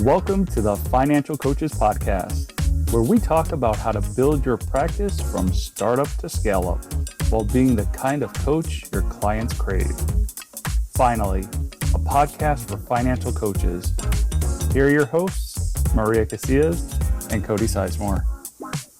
Welcome to the Financial Coaches Podcast, where we talk about how to build your practice from startup to scale up while being the kind of coach your clients crave. Finally, a podcast for financial coaches. Here are your hosts, Maria Casillas and Cody Sizemore.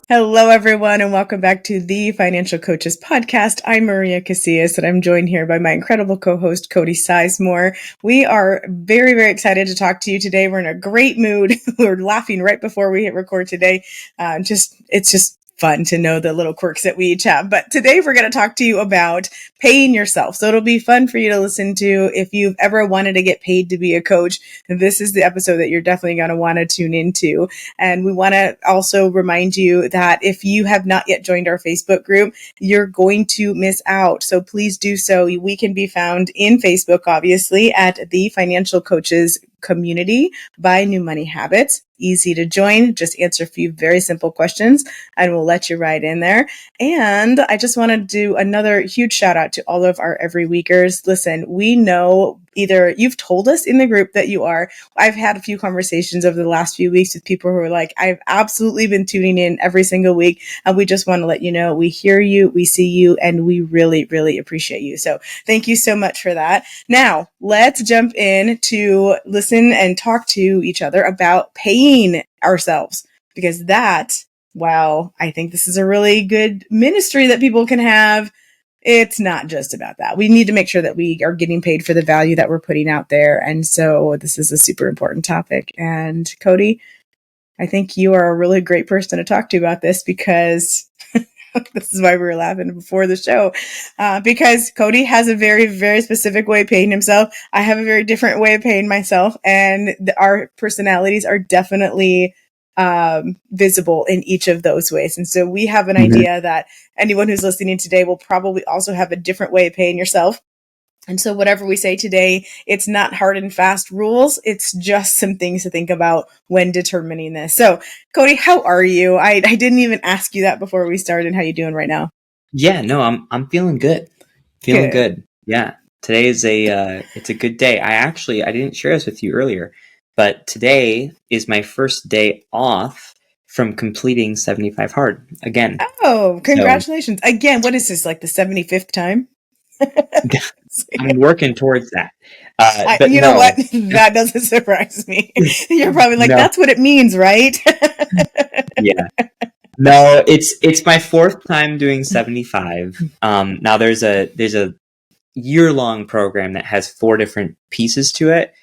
Hello, everyone, and welcome back to the Financial Coaches Podcast. I'm Maria Casillas, and I'm joined here by my incredible co-host, Cody Sizemore. We are very, very excited to talk to you today. We're in a great mood. We're laughing right before we hit record today. It's just fun to know the little quirks that we each have. But today we're going to talk to you about paying yourself. So it'll be fun for you to listen to. If you've ever wanted to get paid to be a coach, this is the episode that you're definitely going to want to tune into. And we want to also remind you that if you have not yet joined our Facebook group, you're going to miss out. So please do so. We can be found in Facebook, obviously, at the Financial Coaches Community by New Money Habits. Easy to join. Just answer a few very simple questions and we'll let you right in there. And I just want to do another huge shout out to all of our every weekers. Listen, we know either you've told us in the group that you are. I've had a few conversations over the last few weeks with people who are like, I've absolutely been tuning in every single week. And we just want to let you know we hear you, we see you, and we really, really appreciate you. So thank you so much for that. Now, let's jump in to listen and talk to each other about paying ourselves, because I think this is a really good ministry that people can have. It's not just about that. We need to make sure that we are getting paid for the value that we're putting out there. And so this is a super important topic. And Cody, I think you are a really great person to talk to about this, because this is why we were laughing before the show, because Cody has a very, very specific way of paying himself. I have a very different way of paying myself, and our personalities are definitely visible in each of those ways. And so we have an idea that anyone who's listening today will probably also have a different way of paying yourself. And so whatever we say today, it's not hard and fast rules. It's just some things to think about when determining this. So Cody, how are you? I didn't even ask you that before we started. How you doing right now? Yeah, no, I'm feeling good. Feeling good. Yeah. Today is it's a good day. I didn't share this with you earlier, but today is my first day off from completing 75 hard again. Oh, congratulations. So, again, what is this, like the 75th time? I'm working towards that. But you know what? That doesn't surprise me. You're probably like, that's what it means, right? Yeah. No, it's my fourth time doing 75. Now there's a year-long program that has 4 different pieces to it,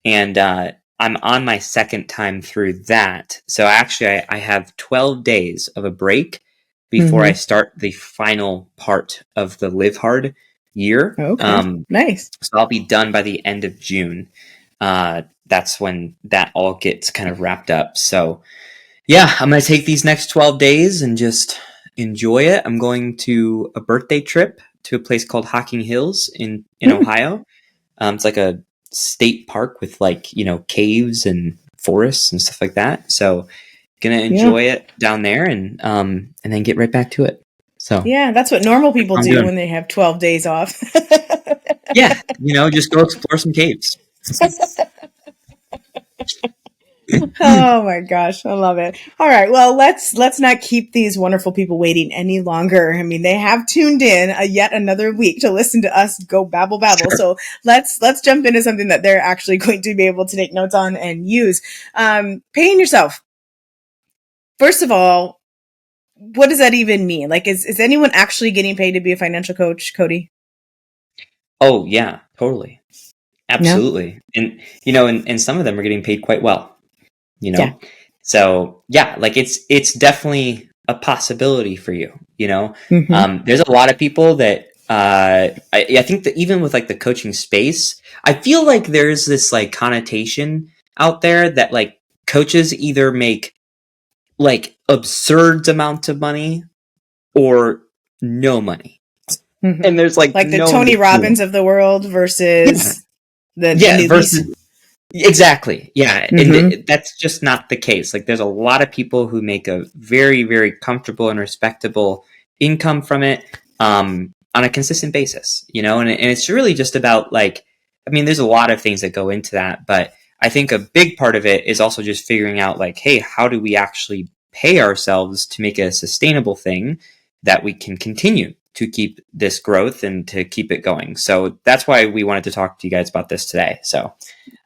and I'm on my second time through that. So actually, I have 12 days of a break before I start the final part of the Live Hard year. Okay. Nice. So I'll be done by the end of June. That's when that all gets kind of wrapped up. So yeah, I'm going to take these next 12 days and just enjoy it. I'm going to a birthday trip to a place called Hocking Hills in Ohio. It's like a state park with caves and forests and stuff like that. So gonna enjoy it down there and then get right back to it. So yeah, that's what normal people do when they have 12 days off. Yeah, just go explore some caves. Oh my gosh, I love it. All right, well, let's not keep these wonderful people waiting any longer. I mean, they have tuned in yet another week to listen to us go babble. Sure. So let's jump into something that they're actually going to be able to take notes on and use. Paying yourself. First of all, what does that even mean? Like, is anyone actually getting paid to be a financial coach, Cody? Oh yeah, totally. Absolutely. Yeah. And some of them are getting paid quite well. Yeah. So yeah, like it's definitely a possibility for you, There's a lot of people that, I think that even with like the coaching space, I feel like there's this like connotation out there that like coaches either make like absurd amounts of money or no money. And there's like the Tony Robbins of the world versus versus exactly. Yeah. And that's just not the case. Like there's a lot of people who make a very, very comfortable and respectable income from it on a consistent basis, and it's really just about like, I mean, there's a lot of things that go into that, but I think a big part of it is also just figuring out like, hey, how do we actually pay ourselves to make it a sustainable thing that we can continue to keep this growth and to keep it going. So that's why we wanted to talk to you guys about this today. So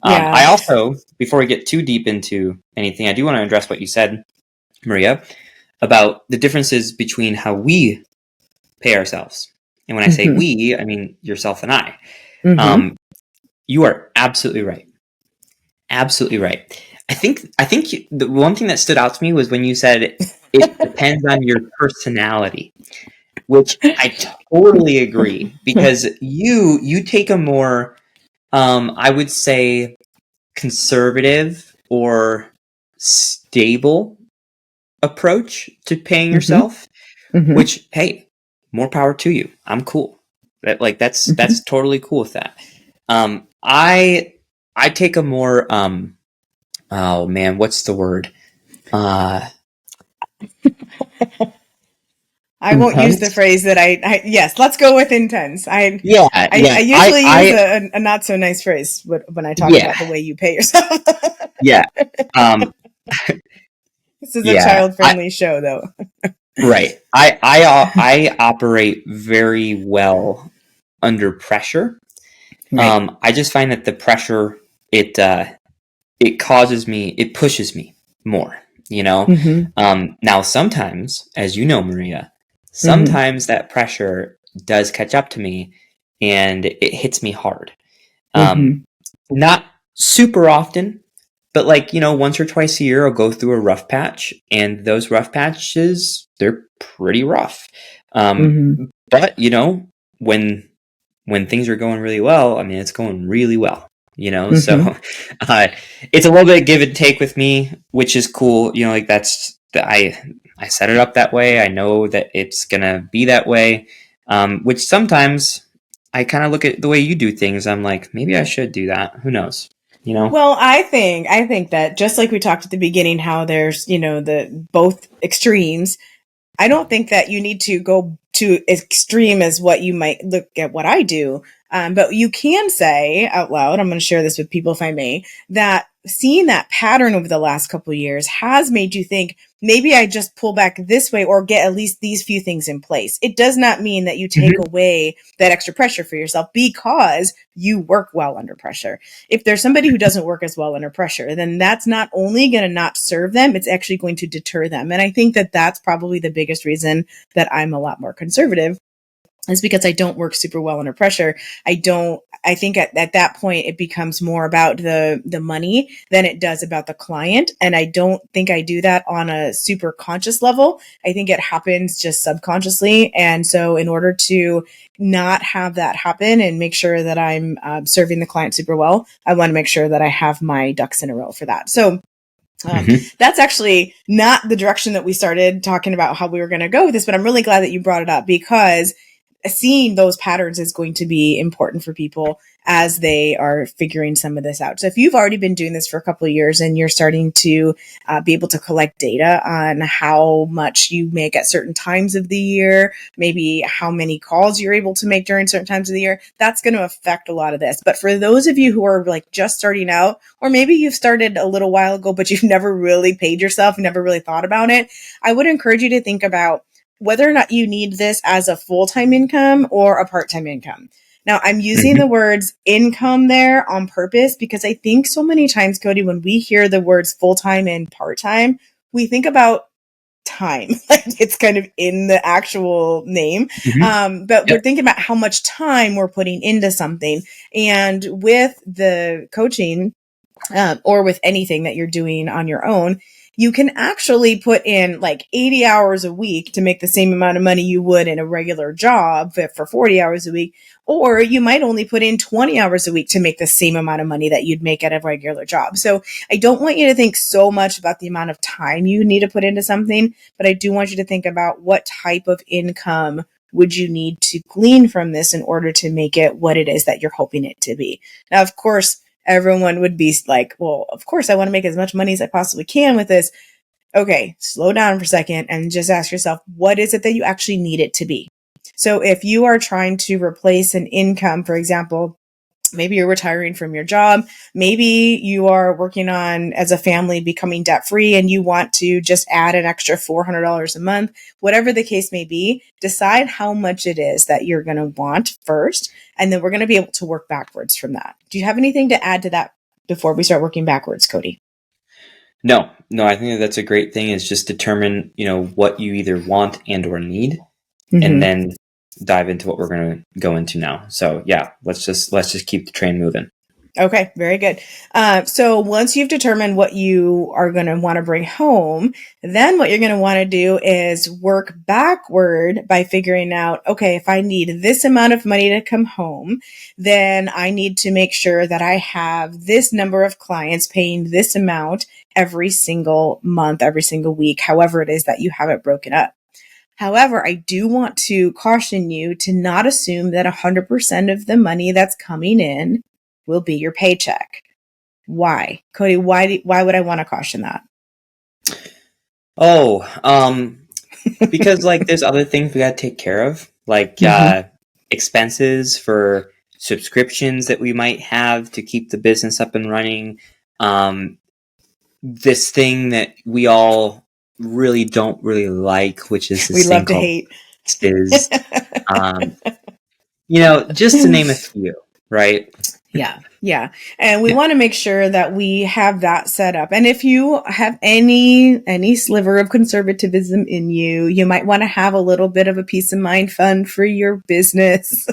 I also, before we get too deep into anything, I do want to address what you said, Maria, about the differences between how we pay ourselves. And when I say we, I mean yourself and I. You are absolutely right. Absolutely right. I think the one thing that stood out to me was when you said it depends on your personality, which I totally agree, because you take a more I would say conservative or stable approach to paying yourself, which, hey, more power to you. I'm cool. That's totally cool with that. I take a more oh man, what's the word? I won't use the phrase that I yes, let's go with intense. I usually use a not so nice phrase when I talk about the way you pay yourself. Yeah. This is a child-friendly show, though. Right. I operate very well under pressure. Right. I just find that the pressure it pushes me more. Now sometimes, as you know, Maria, sometimes that pressure does catch up to me, and it hits me hard. Not super often, but once or twice a year, I'll go through a rough patch, and those rough patches, they're pretty rough. But when things are going really well, I mean, it's going really well. So it's a little bit give and take with me, which is cool. I set it up that way. I know that it's gonna be that way. Which sometimes I kind of look at the way you do things. I'm like, maybe I should do that. Who knows? Well, I think that just like we talked at the beginning, how there's, the both extremes. I don't think that you need to go to extreme as what you might look at what I do. But you can say out loud, I'm going to share this with people if I may, that seeing that pattern over the last couple of years has made you think, maybe I just pull back this way or get at least these few things in place. It does not mean that you take away that extra pressure for yourself because you work well under pressure. If there's somebody who doesn't work as well under pressure, then that's not only going to not serve them, it's actually going to deter them. And I think that that's probably the biggest reason that I'm a lot more conservative, is because I don't work super well under pressure. I think at that point, it becomes more about the money than it does about the client. And I don't think I do that on a super conscious level. I think it happens just subconsciously. And so in order to not have that happen and make sure that I'm serving the client super well, I want to make sure that I have my ducks in a row for that. So that's actually not the direction that we started talking about how we were going to go with this, but I'm really glad that you brought it up, because seeing those patterns is going to be important for people as they are figuring some of this out. So if you've already been doing this for a couple of years and you're starting to be able to collect data on how much you make at certain times of the year, maybe how many calls you're able to make during certain times of the year, that's going to affect a lot of this. But for those of you who are like just starting out, or maybe you've started a little while ago, but you've never really paid yourself, never really thought about it, I would encourage you to think about whether or not you need this as a full-time income or a part-time income. Now, I'm using the words income there on purpose because I think so many times, Cody, when we hear the words full-time and part-time, we think about time. Like it's kind of in the actual name. But we're thinking about how much time we're putting into something. And with the coaching or with anything that you're doing on your own, you can actually put in like 80 hours a week to make the same amount of money you would in a regular job for 40 hours a week. Or you might only put in 20 hours a week to make the same amount of money that you'd make at a regular job. So I don't want you to think so much about the amount of time you need to put into something, but I do want you to think about what type of income would you need to glean from this in order to make it what it is that you're hoping it to be. Now, of course, everyone would be like, well, of course, I want to make as much money as I possibly can with this. Okay, slow down for a second and just ask yourself, what is it that you actually need it to be? So if you are trying to replace an income, for example, Maybe you're retiring from your job. Maybe you are working on, as a family, becoming debt free and you want to just add an extra $400 a month. Whatever the case may be, decide how much it is that you're going to want first. And then we're going to be able to work backwards from that. Do you have anything to add to that before we start working backwards, Cody? No, I think that's a great thing, is just determine, what you either want and or need, and then dive into what we're going to go into now. So yeah, let's just keep the train moving. Okay, very good. So once you've determined what you are going to want to bring home, then what you're going to want to do is work backward by figuring out, okay, if I need this amount of money to come home, then I need to make sure that I have this number of clients paying this amount every single month, every single week, however it is that you have it broken up. However, I do want to caution you to not assume that 100% of the money that's coming in will be your paycheck. Why? Cody, why would I want to caution that? Because there's other things we got to take care of, expenses for subscriptions that we might have to keep the business up and running. This thing that we all really don't really like, which is this thing called hate. Is, just to name a few, right? Yeah. And we want to make sure that we have that set up. And if you have any sliver of conservatism in you, you might want to have a little bit of a peace of mind fund for your business.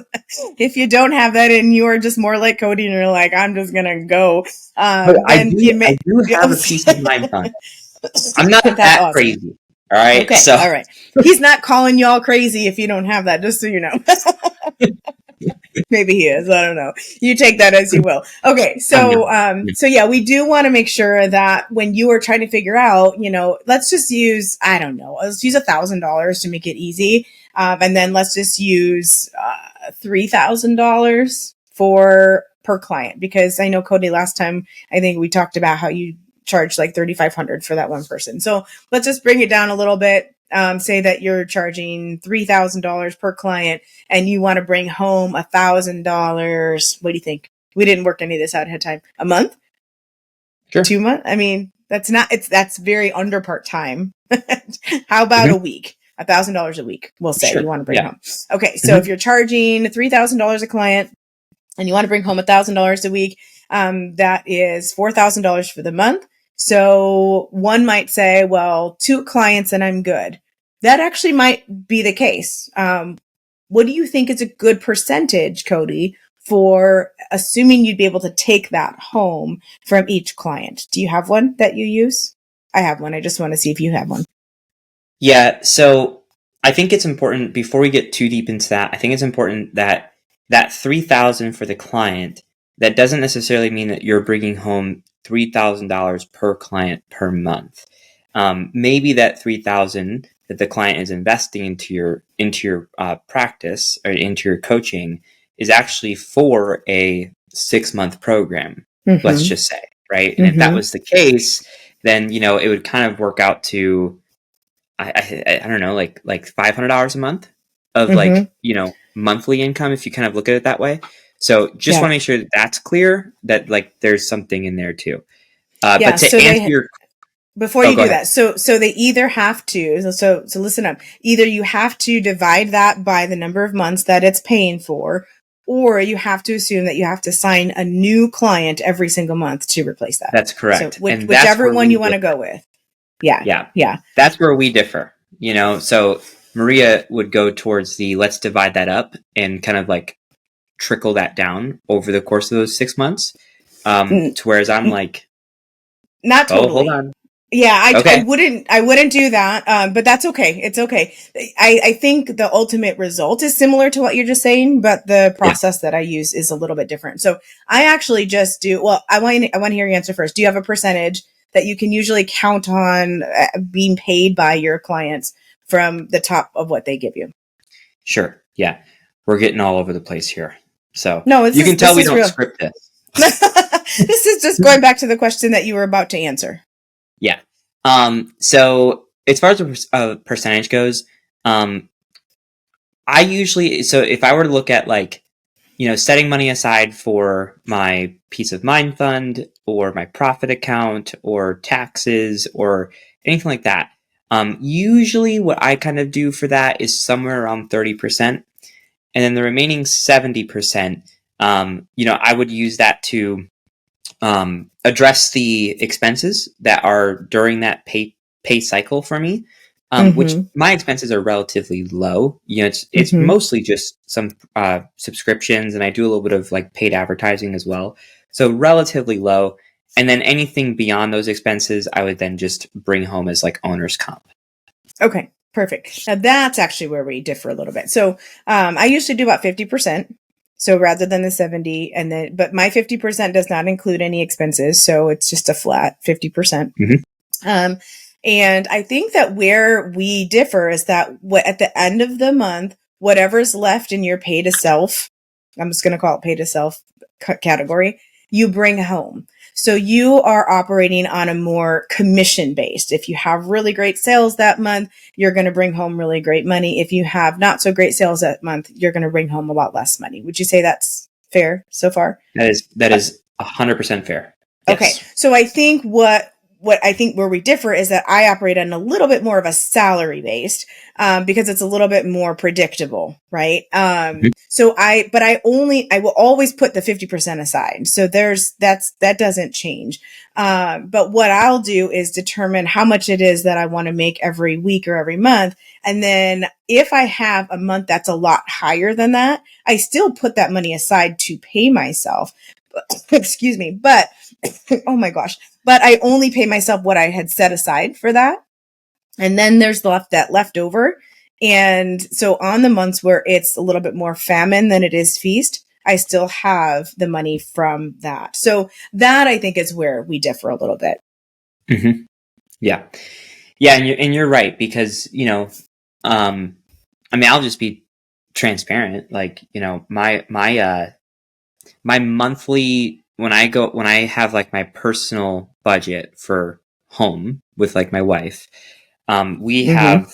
If you don't have that and you are just more like Cody and you're like, I'm just going to go. But I do have a peace of mind fund. I'm not that awesome. Crazy. All right. Okay. All right. He's not calling y'all crazy if you don't have that, just so you know. Maybe he is. I don't know. You take that as you will. Okay. So yeah, we do want to make sure that when you are trying to figure out, let's just use, I don't know, let's use $1,000 to make it easy. And then let's just use $3,000 per client, because I know, Cody, last time I think we talked about how you charge like $3,500 for that one person. So let's just bring it down a little bit. Say that you're charging $3,000 per client and you want to bring home $1,000. What do you think? We didn't work any of this out ahead of time. A month? Sure. 2 months? I mean, that's very under part time. How about a week? $1,000 a week, we'll say. Sure. You want to bring home. Okay. So if you're charging $3,000 a client and you want to bring home $1,000 a week, that is $4,000 for the month. So one might say, well, 2 clients and I'm good. That actually might be the case. What do you think is a good percentage, Cody, for assuming you'd be able to take that home from each client? Do you have one that you use? I have one. I just want to see if you have one. Yeah. So I think it's important, before we get too deep into that, I think it's important that $3,000 for the client, that doesn't necessarily mean that you're bringing home $3,000 per client per month. Maybe that $3,000 that the client is investing into your practice or into your coaching is actually for a 6-month program. Let's just say, right? And if that was the case, then it would kind of work out to I don't know, like $500 a month of monthly income, if you kind of look at it that way. So just want to make sure that that's clear, that there's something in there too. But to answer your before you do that, so they either have to, so listen up, either you have to divide that by the number of months that it's paying for, or you have to assume that you have to sign a new client every single month to replace that. That's correct. So whichever one you want to go with. Yeah. That's where we differ, so Maria would go towards let's divide that up and kind of trickle that down over the course of those 6 months. To whereas I'm not totally. Hold on. Yeah, I wouldn't do that. But that's okay. It's okay. I think the ultimate result is similar to what you're just saying, but the process that I use is a little bit different. So I actually just do, well, I want to hear your answer first. Do you have a percentage that you can usually count on being paid by your clients from the top of what they give you? Sure. Yeah. We're getting all over the place here. So no, you can tell we don't script this. This is just going back to the question that you were about to answer. Yeah. So as far as a percentage goes, I usually, so if I were to look at setting money aside for my peace of mind fund or my profit account or taxes or anything like that. Usually what I kind of do for that is somewhere around 30%. And then the remaining 70%, I would use that to address the expenses that are during that pay cycle for me, which my expenses are relatively low. It's mostly just some subscriptions, and I do a little bit of like paid advertising as well. So relatively low. And then anything beyond those expenses, I would then just bring home as like owner's comp. Okay, perfect. Now that's actually where we differ a little bit. So I usually do about 50%. So rather than the 70, but my 50% does not include any expenses. So it's just a flat 50%. And I think that where we differ is that at the end of the month, whatever's left in your pay to self, I'm just going to call it pay to self category, you bring home. So you are operating on a more commission based. If you have really great sales that month, you're going to bring home really great money. If you have not so great sales that month, you're going to bring home a lot less money. Would you say that's fair so far? That is 100% fair. Yes. Okay. So I think what I think where we differ is that I operate on a little bit more of a salary based, because it's a little bit more predictable, right? So I will always put the 50% aside. So that doesn't change. But what I'll do is determine how much it is that I want to make every week or every month. And then if I have a month that's a lot higher than that, I still put that money aside to pay myself. Excuse me. But, oh my gosh. But I only pay myself what I had set aside for that. And then there's that left over. And so on the months where it's a little bit more famine than it is feast, I still have the money from that. So that I think is where we differ a little bit. Mm-hmm. Yeah. Yeah. And you're right, because, I'll just be transparent. Like, my monthly, when I have like my personal budget for home with like my wife, we have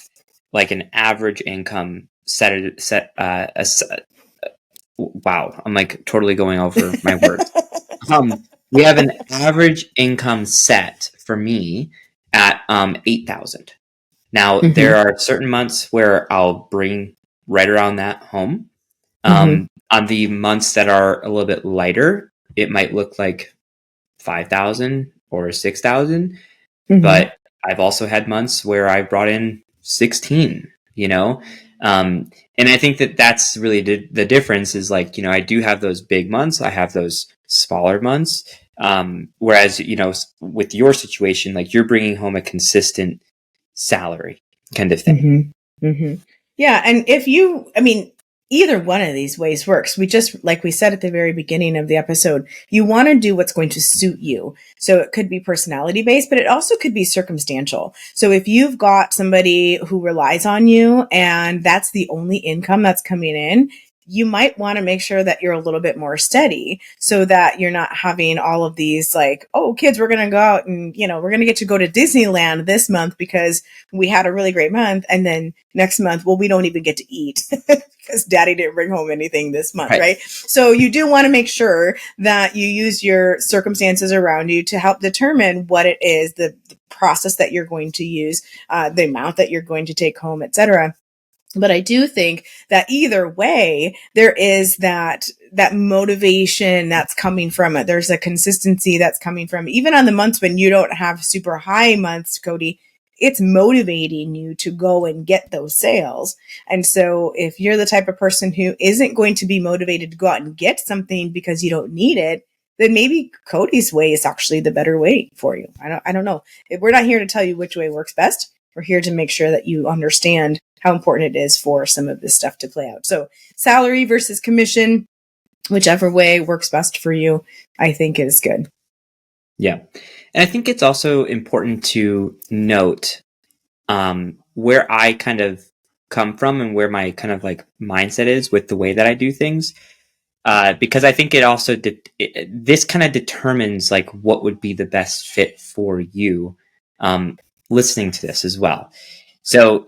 like an average income wow, I'm like totally going over my words. We have an average income set for me at 8,000. Now there are certain months where I'll bring right around that home. On the months that are a little bit lighter, it might look like 5,000 or 6,000. But I've also had months where I brought in 16, and I think that that's really the difference is like, I do have those big months. I have those smaller months. Whereas, with your situation, like you're bringing home a consistent salary kind of thing. Yeah. And either one of these ways works. We just, like we said at the very beginning of the episode, you want to do what's going to suit you. So it could be personality based, but it also could be circumstantial. So if you've got somebody who relies on you and that's the only income that's coming in, you might want to make sure that you're a little bit more steady so that you're not having all of these like, oh, kids, we're going to go out and, we're going to get to go to Disneyland this month because we had a really great month. And then next month, well, we don't even get to eat because daddy didn't bring home anything this month, right? So you do want to make sure that you use your circumstances around you to help determine what it is, the process that you're going to use, the amount that you're going to take home, etc. But I do think that either way, there is that motivation that's coming from it. There's a consistency that's coming from it. Even on the months when you don't have super high months, Cody, it's motivating you to go and get those sales. And so if you're the type of person who isn't going to be motivated to go out and get something because you don't need it, then maybe Cody's way is actually the better way for you. I don't know. We're not here to tell you which way works best. We're here to make sure that you understand how important it is for some of this stuff to play out. So salary versus commission, whichever way works best for you, I think is good. Yeah. And I think it's also important to note where I kind of come from and where my kind of like mindset is with the way that I do things. Because I think it also, this kind of determines like what would be the best fit for you listening to this as well. So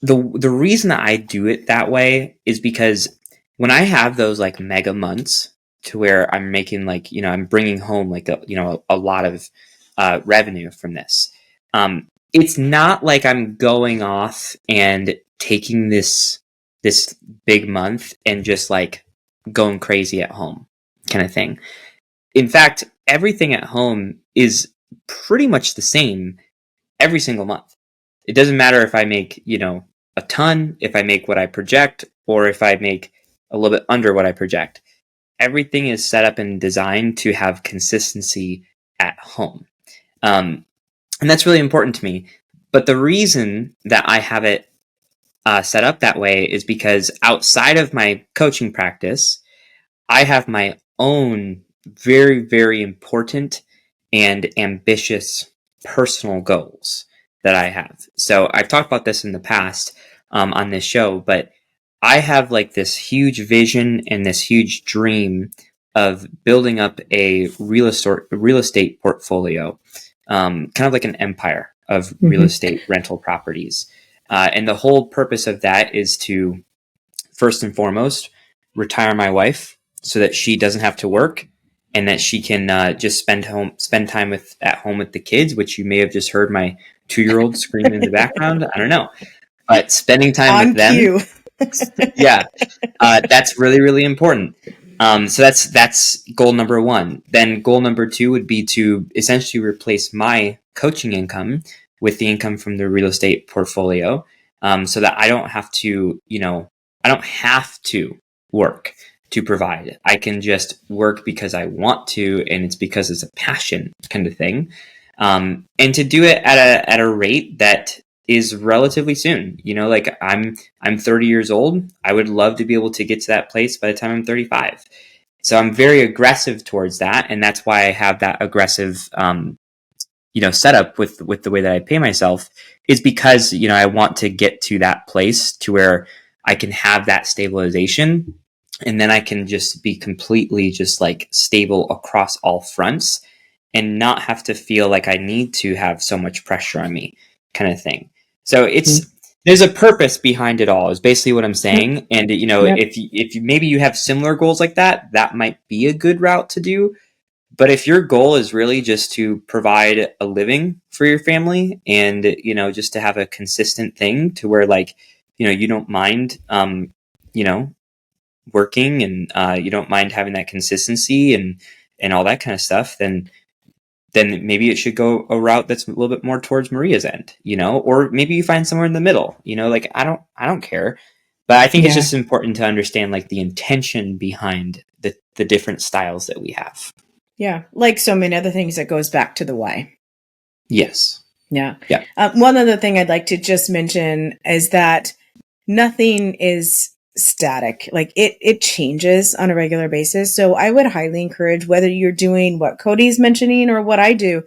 the reason that I do it that way is because when I have those like mega months to where I'm making like, I'm bringing home like a lot of revenue from this. It's not like I'm going off and taking this big month and just like going crazy at home kind of thing. In fact, everything at home is pretty much the same every single month. It doesn't matter if I make, a ton, if I make what I project, or if I make a little bit under what I project. Everything is set up and designed to have consistency at home. And that's really important to me. But the reason that I have it set up that way is because outside of my coaching practice, I have my own very, very important and ambitious personal goals that I have. So I've talked about this in the past on this show, but I have like this huge vision and this huge dream of building up a real estate portfolio, kind of like an empire of real estate rental properties. And the whole purpose of that is to, first and foremost, retire my wife so that she doesn't have to work and that she can just spend time at home with the kids, which you may have just heard my 2-year-old scream in the background. I don't know, but spending time On with them. cue. Yeah, that's really, really important. So that's goal number 1. Then goal number 2 would be to essentially replace my coaching income with the income from the real estate portfolio, so that I don't have to, work to provide. I can just work because I want to, and it's because it's a passion kind of thing. And to do it at a rate that is relatively soon. Like I'm 30 years old. I would love to be able to get to that place by the time I'm 35. So I'm very aggressive towards that, and that's why I have that aggressive setup with the way that I pay myself, is because I want to get to that place to where I can have that stabilization, and then I can just be completely just like stable across all fronts and not have to feel like I need to have so much pressure on me kind of thing. So there's a purpose behind it all is basically what I'm saying. And, if maybe you have similar goals like that, that might be a good route to do. But if your goal is really just to provide a living for your family and, just to have a consistent thing to where like, you don't mind, working and you don't mind having that consistency and all that kind of stuff, then maybe it should go a route that's a little bit more towards Maria's end, or maybe you find somewhere in the middle, like I don't care. But I think it's just important to understand like the intention behind the different styles that we have. Yeah. Like so many other things, that goes back to the why. Yes. Yeah. Yeah. One other thing I'd like to just mention is that nothing is static. Like it changes on a regular basis. So I would highly encourage, whether you're doing what Cody's mentioning or what I do,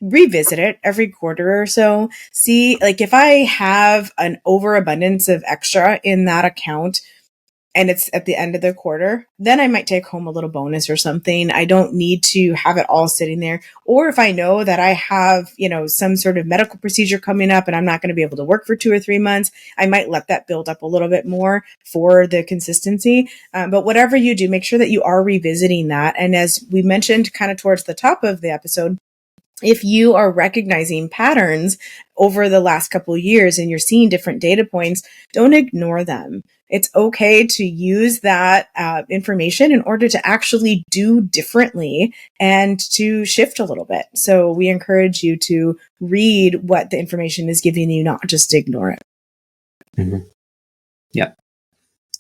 revisit it every quarter or so. See, like if I have an overabundance of extra in that account and it's at the end of the quarter, then I might take home a little bonus or something. I don't need to have it all sitting there. Or if I know that I have, some sort of medical procedure coming up and I'm not going to be able to work for 2 or 3 months, I might let that build up a little bit more for the consistency. But whatever you do, make sure that you are revisiting that. And as we mentioned kind of towards the top of the episode, if you are recognizing patterns over the last couple of years and you're seeing different data points, don't ignore them. It's okay to use that information in order to actually do differently and to shift a little bit. So we encourage you to read what the information is giving you, not just ignore it. Mm-hmm. Yeah.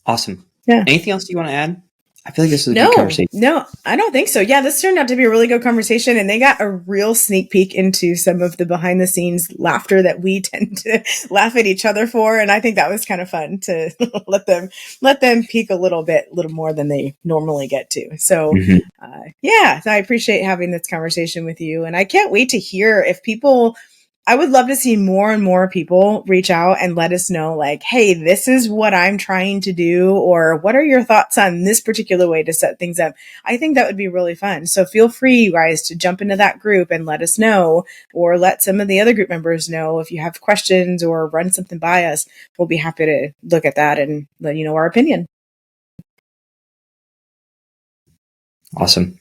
Awesome. Yeah. Anything else you want to add? I feel like this is a good conversation. No, I don't think so. Yeah, this turned out to be a really good conversation, and they got a real sneak peek into some of the behind the scenes laughter that we tend to laugh at each other for. And I think that was kind of fun to let them peek a little more than they normally get to. So, so I appreciate having this conversation with you, and I can't wait to hear if people. I would love to see more and more people reach out and let us know, like, hey, this is what I'm trying to do, or what are your thoughts on this particular way to set things up? I think that would be really fun. So feel free, you guys, to jump into that group and let us know, or let some of the other group members know if you have questions or run something by us. We'll be happy to look at that and let you know our opinion. Awesome.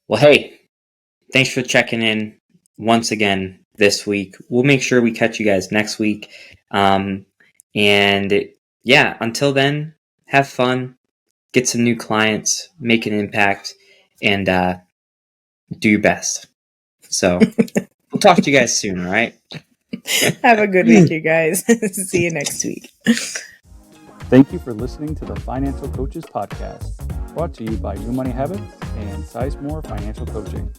Well, hey, thanks for checking in once again this week. We'll make sure we catch you guys next week. And yeah, until then, have fun, get some new clients, make an impact, and do your best. So we'll talk to you guys soon, all right? Have a good week, you guys. See you next week. Thank you for listening to the Financial Coaches Podcast, brought to you by New Money Habits and Sizemore Financial Coaching.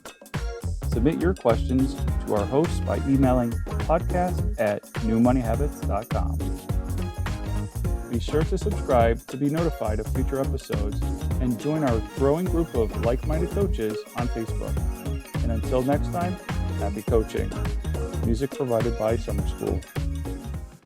Submit your questions to our hosts by emailing podcast@newmoneyhabits.com. Be sure to subscribe to be notified of future episodes and join our growing group of like-minded coaches on Facebook. And until next time, happy coaching. Music provided by Summer School.